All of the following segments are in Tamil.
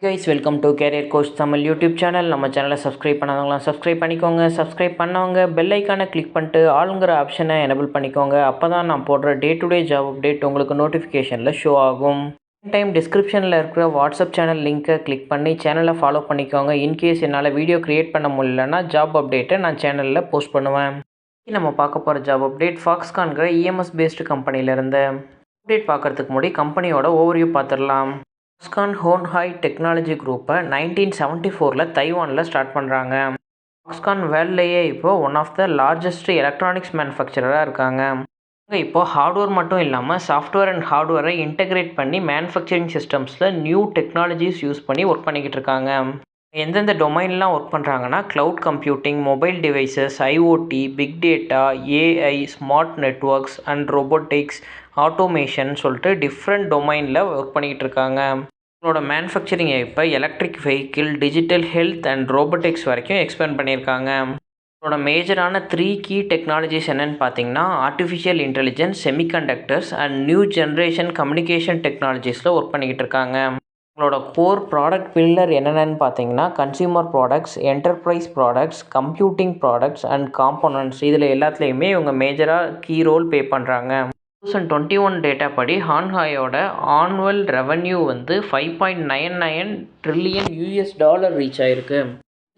Guys welcome to carrier coach Tamil YouTube channel. நம்ம சேனலை சப்ஸ்கிரைப் பண்ணாதவங்களாம் சப்ஸ்கிரைப் பண்ணிக்கோங்க. சப்ஸ்கிரைப் பண்ணவங்க பெல் ஐக்கானை கிளிக் பண்ணிட்டு ஆளுங்கிற ஆப்ஷனை எனபிள் பண்ணிக்கோங்க. அப்போ தான் நான் போடுற day to day job update உங்களுக்கு நோட்டிஃபிகேஷனில் ஷோ ஆகும். டைம் டிஸ்கிரிப்ஷனில் இருக்கிற வாட்ஸ்அப் சேனல் லிங்க்கை கிளிக் பண்ணி சேனலை ஃபாலோ பண்ணிக்கோங்க. இன்கேஸ் என்னால் வீடியோ க்ரியேட் பண்ண முடியலன்னா ஜாப் அப்டேட்டை நான் சேனலில் போஸ்ட் பண்ணுவேன். நம்ம பார்க்க போகிற ஜாப் அப்டேட் ஃபாக்ஸ்கான்கிற இஎம்எஸ் பேஸ்டு கம்பெனியிலேருந்து. அப்டேட் பார்க்குறதுக்கு முன்னாடி கம்பெனியோட ஓவர்வியூ பார்த்துடலாம். ஃபாக்ஸ்கான் ஹோன்ஹாய் டெக்னாலஜி குரூப்பை 1974 தைவானில் ஸ்டார்ட் பண்ணுறாங்க. ஃபாக்ஸ்கான் வேர்ல்ட்லேயே இப்போது one of the largest electronics மேனுஃபேக்சரராக இருக்காங்க. இப்போது ஹார்ட்வேர் மட்டும் இல்லாமல் சாஃப்ட்வேர் அண்ட் ஹார்ட்வேரை இன்டெகிரேட் பண்ணி மேனுஃபேக்சரிங் சிஸ்டம்ஸில் நியூ டெக்னாலஜிஸ் யூஸ் பண்ணி ஒர்க் பண்ணிக்கிட்டு இருக்காங்க. எந்தெந்த டொமைன்லாம் ஒர்க் பண்ணுறாங்கன்னா cloud computing, mobile devices, IoT, big data, AI, smart networks and robotics, automation சொல்லிட்டு டிஃப்ரெண்ட் டொமைனில் ஒர்க் பண்ணிக்கிட்டு இருக்காங்க. உங்களோட மேனுஃபேக்சரிங் இப்போ electric vehicle, digital health and robotics வரைக்கும் எக்ஸ்பேண்ட் பண்ணியிருக்காங்க. உங்களோட மேஜரான 3 கீ டெக்னாலஜிஸ் என்னென்னு பார்த்தீங்கன்னா artificial intelligence, semiconductors and new generation communication டெக்னாலஜிஸில் ஒர்க் பண்ணிக்கிட்டு இருக்காங்க. உங்களோட கோர் ப்ராடக்ட் பில்லர் என்னென்னு பார்த்தீங்கன்னா consumer products, enterprise products, computing products and components. இதில் எல்லாத்துலேயுமே இவங்க மேஜராக கீ ரோல் பே பண்ணுறாங்க. 2021 டேட்டா படி ஹான்ஹாயோட ஆனுவல் ரெவன்யூ வந்து $5.99 ட்ரில்லியன் ரீச் ஆயிருக்கு.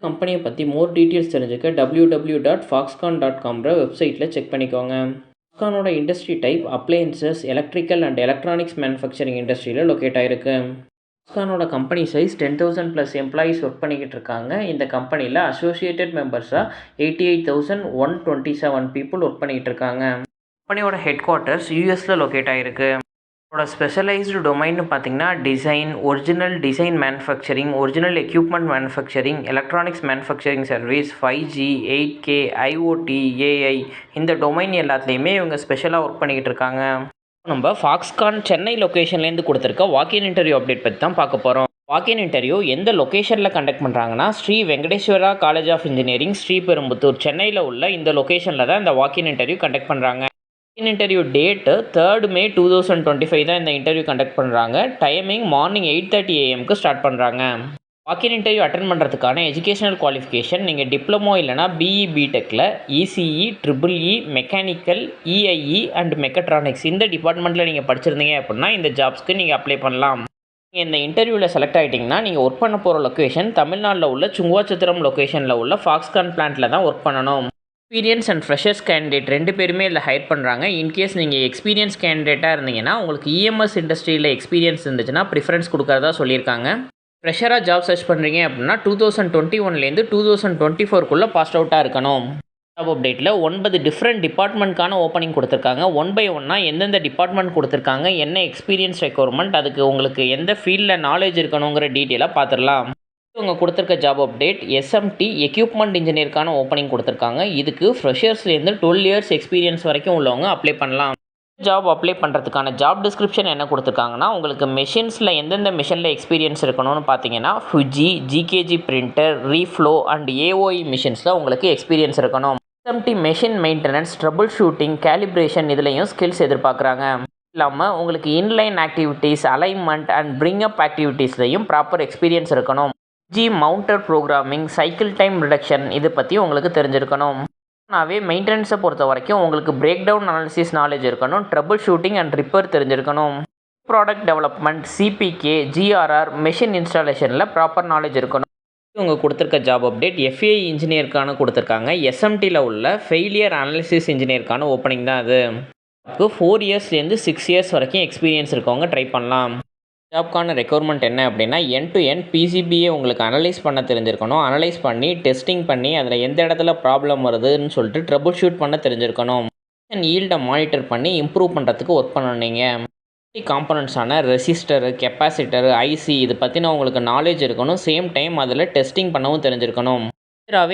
கம்பெனியை பற்றி மோர் டீட்டெயில்ஸ் தெரிஞ்சுக்க www.foxconn.com வெப்சைட்டில் செக் பண்ணிக்கோங்க. ஃபாக்ஸ்கானோட industry type appliances, electrical and electronics manufacturing இண்டஸ்ட்ரியில் லொக்கேட் ஆயிருக்கு. ஃபாக்ஸ்கானோட கம்பெனி சைஸ் 10,000+ எம்ப்ளாயீஸ் ஒர்க் பண்ணிக்கிட்டு இருக்காங்க. இந்த கம்பெனியில் அசோசியேட்டட் மெம்பர்ஸாக 88,127 பீப்புள் ஒர்க் பண்ணிக்கிட்டு இருக்காங்க. கம்பெனியோட ஹெட் குவார்ட்டர்ஸ் யூஎஸில் லொக்கேட் ஆகிருக்கு. இதோட ஸ்பெஷலைஸ்டு டொமைன்னு பார்த்தீங்கன்னா design, original design manufacturing, original equipment manufacturing, electronics manufacturing service, 5G, 8K, IoT, AI, இந்த டொமைன் எல்லாத்துலேயுமே இவங்க ஸ்பெஷலாக ஒர்க் பண்ணிக்கிட்டு இருக்காங்க. நம்ம ஃபாக்ஸ்கான் சென்னை லொக்கேஷன்லேருந்து கொடுத்துருக்க வாக்கின் இன்டர்வியூ அப்டேட் பற்றி தான் பார்க்க போகிறோம். வாக்கின் இன்டர்வியூ எந்த லொக்கேஷனில் கண்டக்ட் பண்ணுறாங்கன்னா Shri Venkateswara college of engineering, Sriperumbudur, சென்னையில் உள்ள இந்த லொக்கேஷனில் தான் இந்த வாக்கின் இன்டர்வியூ கண்டக்ட் பண்ணுறாங்க. இன்டர்வியூ டேட்டு 3rd May 2025 தான் இந்த இன்டர்வியூ கண்டக்ட் பண்ணுறாங்க. டைமிங் மார்னிங் 8:30 AM ஸ்டார்ட் பண்ணுறாங்க. வாக்கின் இன்டர்வியூ அட்டன் பண்ணுறதுக்கான எஜுகேஷனல் குவாலிஃபிகேஷன் நீங்கள் டிப்ளமோ இல்லைனா பிஇ பிடெக்கில் ECE, triple E, mechanical, EIE and mechatronics இந்த டிபார்ட்மெண்ட்டில் நீங்கள் படிச்சிருந்தீங்க அப்படின்னா இந்த ஜாப்ஸ்க்கு நீங்கள் அப்ளை பண்ணலாம். நீங்கள் இந்த இன்டர்வியூவில் செலக்ட் ஆகிட்டிங்கன்னா நீங்கள் ஒர்க் பண்ண போகிற லொக்கேஷன் தமிழ்நாட்டில் உள்ள சுங்குவாச்சத்திரம் லொக்கேஷனில் உள்ள ஃபாக்ஸ்கான் பிளான்ட்டில் தான் ஒர்க் பண்ணணும். எக்ஸ்பீரியன்ஸ் அண்ட் ஃப்ரெஷர்ஸ் கேண்டிடேட் 2 பேருமே இதில் ஹையர் பண்ணுறாங்க. இன்கேஸ் நீங்கள் எக்ஸ்பீரியன்ஸ் கேண்டிடேட்டாக இருந்தீங்கன்னா உங்களுக்கு இஎம்எஸ் இண்டஸ்ட்ரியில் எக்ஸ்பீரியன்ஸ் இருந்துச்சுன்னா ப்ரிஃபரன்ஸ் கொடுக்கறதா சொல்லியிருக்காங்க. ஃப்ரெஷராக ஜாப் சர்ச் பண்ணுறீங்க அப்படின்னா 2021லேருந்து 2024 பாஸ்ட் அவுட்டாக இருக்கணும். ஜாப் அப்டேட்டில் 9 டிஃப்ரெண்ட் டிபார்ட்மெண்ட்கான ஓப்பனிங் கொடுத்துருக்காங்க. 1 by 1 எந்தெந்த டிபார்ட்மெண்ட் கொடுத்துருக்காங்க, என்ன எக்ஸ்பீரியன்ஸ் ரெக்யர்மெண்ட், அதுக்கு உங்களுக்கு எந்த ஃபீல்டில் நாலேஜ் இருக்கணுங்கிற டீட்டெயிலாக பார்த்துடலாம். இவங்க கொடுத்துருக்க ஜாப் அப்டேட் எஸ்எம்டி எக்யூப்மெண்ட் இன்ஜினியருக்கான ஓப்பனிங் கொடுத்துருக்காங்க. இதுக்கு ஃப்ரெஷர்ஸ்லேருந்து 12 years எக்ஸ்பீரியன்ஸ் வரைக்கும் உள்ளவங்க அப்ளை பண்ணலாம். ஜாப் அப்ளை பண்ணுறதுக்கான ஜாப் டிஸ்கிரிப்ஷன் என்ன கொடுத்துருக்காங்கன்னா உங்களுக்கு மெஷின்ஸில் எந்தெந்த மிஷினில் எக்ஸ்பீரியன்ஸ் இருக்கணும்னு பார்த்தீங்கன்னா Fuji, GKG printer, reflow and AOE மிஷின்ஸில் உங்களுக்கு எக்ஸ்பீரியன்ஸ் இருக்கணும். SMT machine maintenance, trouble shooting, calibration இதுலேயும் ஸ்கில்ஸ் எதிர்பார்க்குறாங்க. இல்லாமல் உங்களுக்கு inline activities, alignment and bring up ஆக்டிவிட்டீஸ்லையும் ப்ராப்பர் எக்ஸ்பீரியன்ஸ் இருக்கணும். Mounter programming, cycle time reduction இது பற்றி உங்களுக்கு தெரிஞ்சிருக்கணும். மெயின்டெனன்ஸை பொறுத்த வரைக்கும் உங்களுக்கு பிரேக் டவுன் அனாலிசிஸ் நாலேஜ் இருக்கணும். ட்ரபிள் ஷூட்டிங் அண்ட் ரிப்பேர் தெரிஞ்சிருக்கணும். Product development, CPK, GRR, machine இன்ஸ்டாலேஷனில் ப்ராப்பர் நாலேஜ் இருக்கணும். இவங்க கொடுத்துருக்க ஜாப் அப்டேட் எஃப்ஏஐ இன்ஜினியருக்கான கொடுத்துருக்காங்க. எஸ்எம்டியில் உள்ள ஃபெயிலியர் அனாலிசிஸ் இன்ஜினியருக்கான ஓப்பனிங் தான் அது. 4 yearsலேருந்து 6 years வரைக்கும் எக்ஸ்பீரியன்ஸ் இருக்கவங்க ட்ரை பண்ணலாம். ஜாப்க்கான ரெக்யர்மெண்ட் என்ன அப்படின்னா எண்ட் டு எண்ட் பிசிபியை உங்களுக்கு அனலைஸ் பண்ண தெரிஞ்சிருக்கணும். அனலைஸ் பண்ணி டெஸ்டிங் பண்ணி அதில் எந்த இடத்துல ப்ராப்ளம் வருதுன்னு சொல்லிட்டு ட்ரபிள் ஷூட் பண்ண தெரிஞ்சிருக்கணும். ஈல்டை மானிட்டர் பண்ணி இம்ப்ரூவ் பண்ணுறதுக்கு ஒர்க் பண்ணீங்க. காம்பனன்ட்ஸான ரெசிஸ்டரு, கெப்பாசிட்டரு, ஐசி இது பற்றின உங்களுக்கு நாலேஜ் இருக்கணும். சேம் டைம் அதில் டெஸ்டிங் பண்ணவும் தெரிஞ்சிருக்கணும்.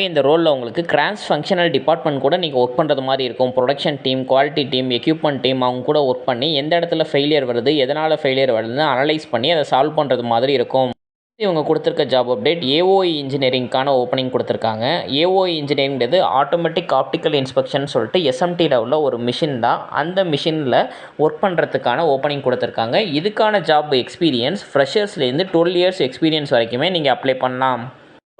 இந்த ரோலில் உங்களுக்கு கிராஸ் ஃபங்க்ஷனல் டிபார்ட்மெண்ட் கூட நீங்கள் ஒர்க் பண்ணுறது மாதிரி இருக்கும். Production team, quality team, equipment team அவங்க கூட ஒர்க் பண்ணி எந்த இடத்துல ஃபெயிலியர் வருது, எதனால் ஃபெயிலியர் வருதுன்னு அனலைஸ் பண்ணி அதை சால்வ் பண்ணுறது மாதிரி இருக்கும். இவங்க கொடுத்துருக்க ஜாப் அப்டேட் ஏஓஇ இன்ஜினியரிங்க்கான ஓப்பனிங் கொடுத்துருக்காங்க. ஏஓஇ இன்ஜினியரிங்கிறது ஆட்டோமேட்டிக் ஆப்டிக்கல் இன்ஸ்பெக்ஷன் சொல்லிட்டு எஸ்எம்டியில் உள்ள ஒரு மிஷின் தான். அந்த மிஷினில் ஒர்க் பண்ணுறதுக்கான ஓப்பனிங் கொடுத்துருக்காங்க. இதுக்கான ஜாப் எக்ஸ்பீரியன்ஸ் ஃப்ரெஷர்ஸ்லேருந்து 12 இயர்ஸ் எக்ஸ்பீரியன்ஸ் வரைக்குமே நீங்கள் அப்ளை பண்ணலாம்.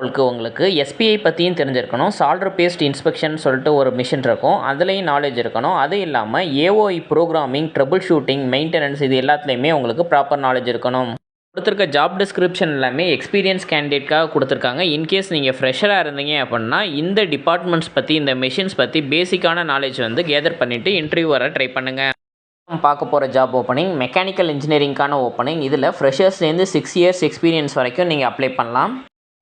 உங்களுக்கு எஸ்பிஐ பற்றியும் தெரிஞ்சிருக்கணும். சால்டர் பேஸ்ட் இன்ஸ்பெக்ஷன் சொல்லிட்டு ஒரு மிஷின் இருக்கும், அதுலேயும் நாலேஜ் இருக்கணும். அது இல்லாமல் ஏஓஇ ப்ரோக்ராமிங், ட்ரபிள் ஷூட்டிங், மெயின்டெனன்ஸ் இது எல்லாத்துலேயுமே உங்களுக்கு ப்ராப்பர் நாலேஜ் இருக்கணும். கொடுத்துருக்க ஜாப் டிஸ்கிரிப்ஷன் எல்லாமே எக்ஸ்பீரியன்ஸ் கேண்டிடேட்காக கொடுத்துருக்காங்க. இன்கேஸ் நீங்கள் ஃப்ரெஷராக இருந்தீங்க அப்படின்னா இந்த டிபார்ட்மெண்ட்ஸ் பற்றி, இந்த மிஷின்ஸ் பற்றி பேசிக்கான நாலேஜ் வந்து கேதர் பண்ணிவிட்டு இன்டர்வியூ வர ட்ரை பண்ணுங்கள். பார்க்க போகிற ஜாப் ஓப்பனிங் மெக்கானிக்கல் இன்ஜினியரிங்கான ஓப்பனிங். இதில் ஃப்ரெஷர்ஸ்லேருந்து 6 இயர்ஸ் எக்ஸ்பீரியன்ஸ் வரைக்கும் நீங்கள் அப்ளை பண்ணலாம்.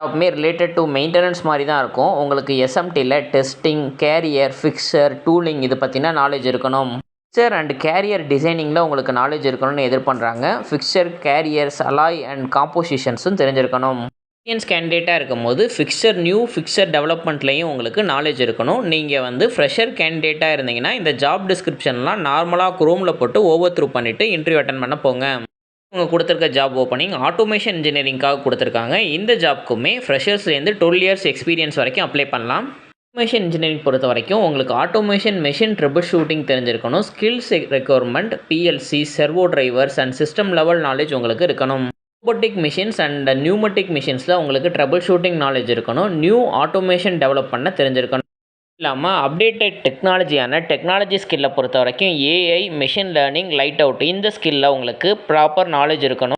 ஜாப்மே ரிலேட்டட் டு மெயின்டெனன்ஸ் மாதிரி தான் இருக்கும். உங்களுக்கு எஸ்எம்டியில் டெஸ்டிங், கேரியர், ஃபிக்சர், டூலிங் இது பற்றின நாலேஜ் இருக்கணும். ஃபிக்சர் அண்ட் கேரியர் டிசைனிங்கில் உங்களுக்கு நாலேஜ் இருக்கணும்னு எதிர்பார்க்குறாங்க. ஃபிக்சர், கேரியர்ஸ், அலாய் அண்ட் காம்போசிஷன்ஸும் தெரிஞ்சிருக்கணும். எக்ஸ்பீரியன்ஸ் கேண்டிடேட்டாக இருக்கும் போது ஃபிக்சர் டெவலப்மெண்ட்லேயும் உங்களுக்கு நாலேஜ் இருக்கணும். நீங்கள் வந்து ஃப்ரெஷர் கேண்டிடேட்டாக இருந்தீங்கன்னா இந்த ஜாப் டிஸ்கிரிப்ஷன்லாம் நார்மலாக குரோமில் போட்டு ஓவர் த்ரூ பண்ணிவிட்டு இன்டர்வியூ அட்டன் பண்ண போங்க. இவங்க கொடுத்துருக்க ஜாப் ஓப்பனிங் ஆட்டோமேஷன் இன்ஜினியரிங்காக கொடுத்துருக்காங்க. இந்த ஜாப்க்குமே ஃப்ரெஷர்ஸ்லேருந்து 12 இயர்ஸ் எக்ஸ்பீரியன்ஸ் வரைக்கும் அப்ளை பண்ணலாம். ஆட்டோமேஷன் இன்ஜினியரிங் பொறுத்த வரைக்கும் உங்களுக்கு ஆட்டோமேஷன் மெஷின் ட்ரபிள் ஷூட்டிங் தெரிஞ்சிருக்கணும். Skills requirement, PLC, servo drivers and system level knowledge உங்களுக்கு இருக்கணும். ரோபோட்டிக் மிஷின்ஸ் அண்ட் நியூமெட்டிக் மிஷின்ஸில் உங்களுக்கு ட்ரபிள் ஷூட்டிங் நாலேஜ் இருக்கணும். நியூ ஆட்டோமேஷன் டெவலப் பண்ண தெரிஞ்சிருக்கணும். இல்லாமல் அப்டேட்டட் டெக்னாலஜி ஸ்கில்லை பொறுத்த வரைக்கும் AI, machine learning, light out இந்த ஸ்கில்லில் உங்களுக்கு ப்ராப்பர் நாலேஜ் இருக்கணும்.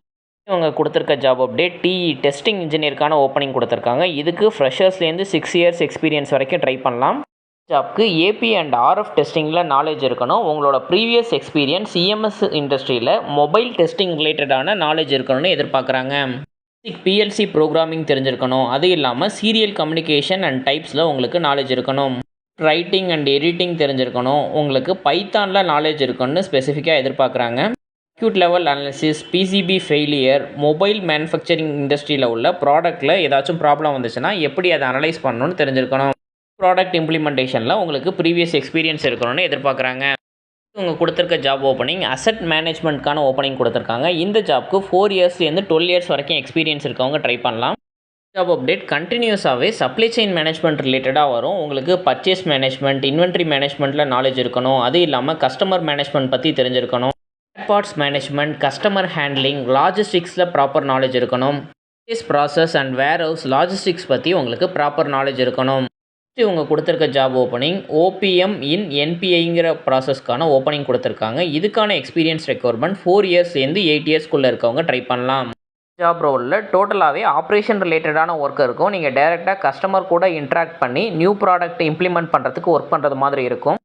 இவங்க கொடுத்துருக்க ஜாப் அப்டேட் டெஸ்டிங் இன்ஜினியருக்கான ஓப்பனிங் கொடுத்துருக்காங்க. இதுக்கு ஃப்ரெஷர்ஸ்லேருந்து 6 இயர்ஸ் எக்ஸ்பீரியன்ஸ் வரைக்கும் ட்ரை பண்ணலாம். ஜாப்க்கு ஏபி அண்ட் ஆர்எஃப் டெஸ்டிங்கில் நாலேஜ் இருக்கணும். உங்களோட ப்ரீவியஸ் எக்ஸ்பீரியன்ஸ் சிஎம்எஸ் இண்டஸ்ட்ரியில் மொபைல் டெஸ்டிங் ரிலேட்டடான நாலேஜ் இருக்கணும்னு எதிர்பார்க்குறாங்க. பிஎல்சி ப்ரோக்ராமிங் தெரிஞ்சிருக்கணும். அது இல்லாமல் சீரியல் கம்யூனிகேஷன் அண்ட் டைப்ஸில் உங்களுக்கு நாலேஜ் இருக்கணும். ரைட்டிங் அண்ட் எடிட்டிங் தெரிஞ்சிருக்கணும். உங்களுக்கு பைத்தானில் நாலேஜ் இருக்குன்னு ஸ்பெசிஃபிக்காக எதிர்பார்க்குறாங்க. Circuit level analysis, PCB failure, mobile manufacturing இண்டஸ்ட்ரியில் உள்ள ப்ராடக்ட்டில் ஏதாச்சும் ப்ராப்ளம் வந்துச்சுன்னா எப்படி அதை அனலைஸ் பண்ணணும்னு தெரிஞ்சிருக்கணும். ப்ராடக்ட் இம்ப்ளிமெண்டேஷனில் உங்களுக்கு ப்ரீவியஸ் எக்ஸ்பீரியன்ஸ் இருக்கணும்னு எதிர்பார்க்குறாங்க. இவங்க கொடுத்துருக்க ஜாப் ஓப்பனிங் அசட் மேனேஜ்மெண்ட்கான ஓப்பனிங் கொடுத்துருக்காங்க. இந்த ஜாப்க்கு 4 இயர்ஸ்லேருந்து 12 இயர்ஸ் வரைக்கும் எக்ஸ்பீரியன்ஸ் இருக்கவங்க ட்ரை பண்ணலாம். ஜாப் அப்டேட் கண்டினியூஸாகவே சப்ளை செயின் மேனேஜ்மெண்ட் ரிலேட்டடாக வரும். உங்களுக்கு பர்ச்சேஸ் மேனேஜ்மெண்ட், இன்வென்ட்ரி மேனேஜ்மெண்ட்டில் நாலேஜ் இருக்கணும். அது இல்லாமல் கஸ்டமர் மேனேஜ்மெண்ட் பற்றி தெரிஞ்சிருக்கணும். பார்ட்ஸ் மேனேஜ்மெண்ட், கஸ்டமர் ஹேண்ட்லிங், லாஜிஸ்டிக்ஸில் ப்ராப்பர் நாலேஜ் இருக்கணும். Purchase process and warehouse logistics பற்றி உங்களுக்கு ப்ராப்பர் நாலேஜ் இருக்கணும். இவங்க கொடுத்துருக்க ஜாப் ஓப்பனிங் ஓபிஎம் இன் என்பிஐங்கிற ப்ராசஸ்க்கான ஓப்பனிங் கொடுத்துருக்காங்க. இதுக்கான எக்ஸ்பீரியன்ஸ் ரெக்யர்மெண்ட் 4 இயர்ஸ்லேருந்து 8 இயர்ஸ்க்குள்ளே இருக்கவங்க ட்ரை பண்ணலாம். ஜாப் ரோலில் டோட்டலாகவே ஆப்ரேஷன் ரிலேட்டடான ஒர்க் இருக்கும். நீங்கள் டைரெக்டாக கஸ்டமர் கூட இன்ட்ராக்ட் பண்ணி நியூ ப்ராடக்ட் இம்ப்ளிமெண்ட் பண்ணுறதுக்கு ஒர்க் பண்ணுறது மாதிரி இருக்கும்.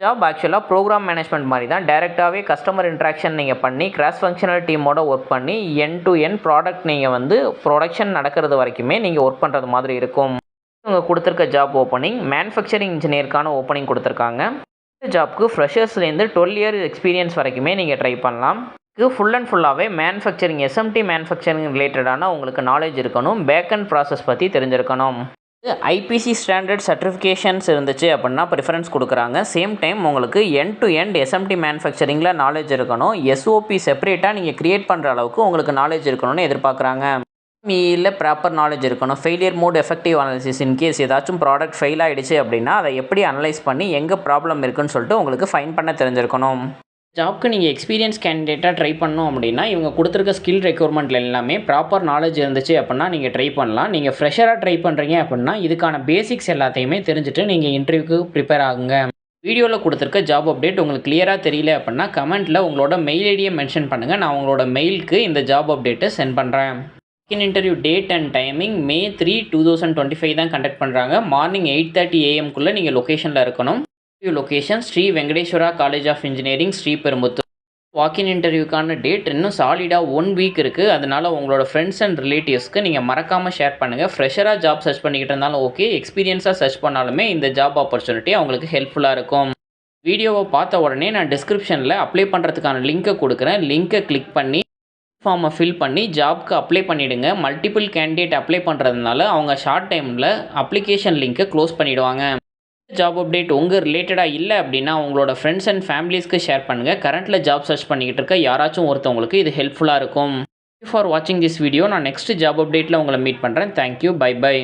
ஜாப் ஆக்சுவலாக ப்ரோக்ராம் மேனேஜ்மெண்ட் மாதிரி தான். டைரெக்டாகவே கஸ்டமர் இன்ட்ராக்ஷன் நீங்கள் பண்ணி கிராஸ் ஃபங்க்ஷனல் டீமோட ஒர்க் பண்ணி என் டு என் ப்ராடக்ட் நீங்கள் வந்து ப்ரொடக்ஷன் நடக்கிறது வரைக்குமே நீங்கள் ஒர்க் பண்ணுறது மாதிரி இருக்கும். இவங்க கொடுத்துருக்க ஜாப் ஓப்பனிங் மேனுஃபேக்சரிங் இன்ஜினியருக்கான ஓப்பனிங் கொடுத்துருக்காங்க. இந்த ஜாப்க்கு ஃப்ரெஷர்ஸ்லேருந்து 12 இயர்ஸ் எக்ஸ்பீரியன்ஸ் வரைக்குமே நீங்கள் ட்ரை பண்ணலாம். இது ஃபுல் அண்ட் ஃபுல்லாகவே மேனுஃபேக்சரிங், எஸ்எம்டி மேனுஃபேக்சரிங் ரிலேட்டடான உங்களுக்கு நாலேஜ் இருக்கணும். பேக் அண்ட் ப்ராசஸ் பற்றி தெரிஞ்சிருக்கணும். ஐபிசி ஸ்டாண்டர்ட் சர்டிஃபிகேஷன்ஸ் இருந்துச்சு அப்படின்னா ப்ரிஃபரன்ஸ் கொடுக்குறாங்க. சேம் டைம் உங்களுக்கு எண்ட் டு எண்ட் எஸ்எம்டி மேனுஃபேக்சரிங்கில் நாலேஜ் இருக்கணும். எஸ்ஓபி செப்பரேட்டாக நீங்கள் க்ரியேட் பண்ணுற அளவுக்கு உங்களுக்கு நாலேஜ் இருக்கணும்னு எதிர்பார்க்குறாங்க. இல்லை ப்ராப்பர் நாலேஜ் இருக்கணும். Failure mode effective analysis, in case ஏதாச்சும் ப்ராடக்ட் ஃபெயில் ஆகிடுச்சு அப்படின்னா அதை எப்படி அனலைஸ் பண்ணி எங்கே ப்ராப்ளம் இருக்குன்னு சொல்லிட்டு உங்களுக்கு ஃபைன் பண்ண தெரிஞ்சிருக்கணும். ஜாப்க்கு நீங்கள் எக்ஸ்பீரியன்ஸ் கேண்டிடேட்டாக ட்ரை பண்ணணும் அப்படின்னா இவங்க கொடுத்துருக்க ஸ்கில் ரெக்யர்மெண்ட்டில் எல்லாமே ப்ராப்பர் நாலேஜ் இருந்துச்சு அப்படின்னா நீங்கள் ட்ரை பண்ணலாம். நீங்கள் ஃப்ரெஷராக ட்ரை பண்ணுறீங்க அப்படின்னா இதுக்கான பேசிக்ஸ் எல்லாத்தையுமே தெரிஞ்சுட்டு நீங்கள் இன்டர்வியூக்கு ப்ரிப்பேர் ஆகுங்க. வீடியோவில் கொடுத்துருக்க ஜாப் அப்டேட் உங்களுக்கு கிளியராக தெரியல அப்படின்னா கமெண்ட்டில் உங்களோட மெயில் ஐடியை மென்ஷன் பண்ணுங்கள். நான் உங்களோட மெயிலுக்கு இந்த ஜாப் அப்டேட்டை சென்ட் பண்ணுறேன். Interview date and timing May 3, 2025 தான் கண்டக்ட் பண்ணுறாங்க. மார்னிங் 8:30 AM நீங்கள் லொக்கேஷனில் இருக்கணும். Location Shri Venkateswara college of engineering, Sriperumbudur. Walk in இன்டர்வியூக்கான டேட் இன்னும் சாலிடாக 1 வீக் இருக்குது. அதனால் உங்களோட ஃப்ரெண்ட்ஸ் அண்ட் ரிலேட்டிவ்ஸ்க்கு நீங்கள் மறக்காமல் ஷேர் பண்ணுங்கள். ஃப்ரெஷராக ஜாப் சர்ச் பண்ணிக்கிட்டு இருந்தாலும் ஓகே, எக்ஸ்பீரியன்ஸாக சர்ச் பண்ணாலுமே இந்த ஜாப் ஆப்பர்ச்சுனிட்டி அவங்களுக்கு ஹெல்ப்ஃபுல்லாக இருக்கும். வீடியோவை பார்த்த உடனே நான் டிஸ்கிரிப்ஷனில் அப்ளை பண்ணுறதுக்கான லிங்க்கை கொடுக்குறேன். லிங்க்கை கிளிக் பண்ணி ஃபார்மை ஃபில் பண்ணி ஜாப்க்கு அப்ளை பண்ணிவிடுங்க. மல்டிபிள் கேண்டிடேட் அப்ளை பண்ணுறதுனால அவங்க ஷார்ட் டைமில் அப்ளிகேஷன் லிங்க்கை க்ளோஸ் பண்ணிவிடுவாங்க. ஜாப் அப்டேட் உங்கள் ரிலேட்டடாக இல்லை அப்படின்னா உங்களோட ஃப்ரெண்ட்ஸ் அண்ட் ஃபேமிலிஸ்க்கு ஷேர் பண்ணுங்கள். கரண்ட்டில் ஜாப் சர்ச் பண்ணிக்கிட்டு இருக்க யாராச்சும் ஒருத்தவங்களுக்கு இது ஹெல்ப்ஃபுல்லாக இருக்கும். ஃபார் வாட்சிங் திஸ் வீடியோ. நான் நெக்ஸ்ட் ஜாப் அப்டேட்டில் உங்களை மீட் பண்ணுறேன். தேங்க்யூ. Bye by.